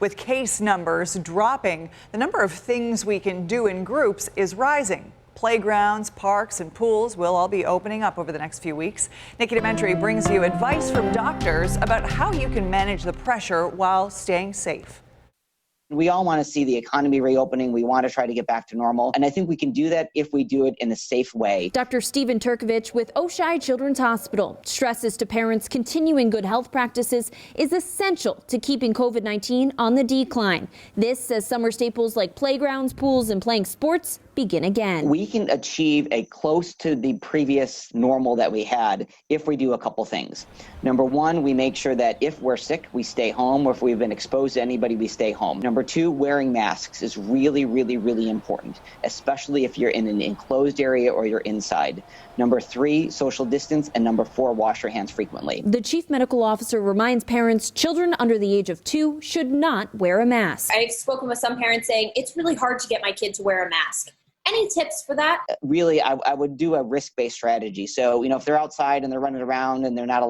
With case numbers dropping, the number of things we can do in groups is rising. Playgrounds, parks, and pools will all be opening up over the next few weeks. Nikki Dementri brings you advice from doctors about how you can manage the pressure while staying safe. We all want to see the economy reopening. We want to try to get back to normal. And I think we can do that if we do it in a safe way. Dr. Stephen Turkovich with Oishei Children's Hospital stresses to parents continuing good health practices is essential to keeping COVID-19 on the decline. This says summer staples like playgrounds, pools, and playing sports begin again. We can achieve a close to the previous normal that we had if we do a couple things. Number one, we make sure that if we're sick, we stay home, or if we've been exposed to anybody, we stay home. Number two, wearing masks is really, really, really important, especially if you're in an enclosed area or you're inside. Number three, social distance. And number four, wash your hands frequently. The chief medical officer reminds parents children under the age of 2 should not wear a mask. I've spoken with some parents saying it's really hard to get my kid to wear a mask. Any tips for that? Really, I would do a risk-based strategy. So, if they're outside and they're running around and they're not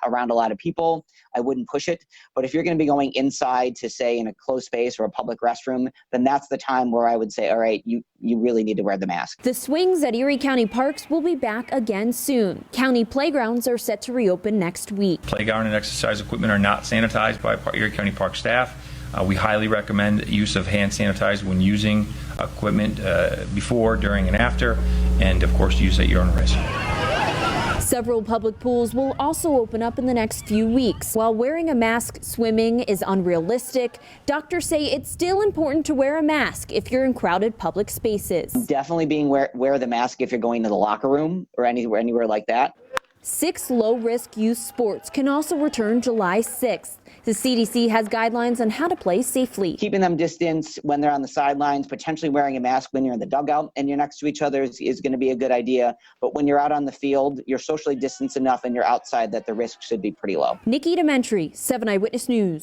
around a lot of people, I wouldn't push it. But if you're going to be going inside to, say, in a closed space or a public restroom, then that's the time where I would say, all right, you really need to wear the mask. The swings at Erie County parks will be back again soon. County playgrounds are set to reopen next week. Playground and exercise equipment are not sanitized by Erie County Park staff. We highly recommend use of hand sanitizer when using equipment before, during, and after, and of course use at your own risk. Several public pools will also open up in the next few weeks. While wearing a mask swimming is unrealistic, doctors say it's still important to wear a mask if you're in crowded public spaces. Definitely wear the mask if you're going to the locker room or anywhere like that. 6 low-risk youth sports can also return July 6th. The CDC has guidelines on how to play safely. Keeping them distance when they're on the sidelines, potentially wearing a mask when you're in the dugout and you're next to each other is going to be a good idea. But when you're out on the field, you're socially distanced enough and you're outside that the risk should be pretty low. Nikki Dementri, 7 Eyewitness News.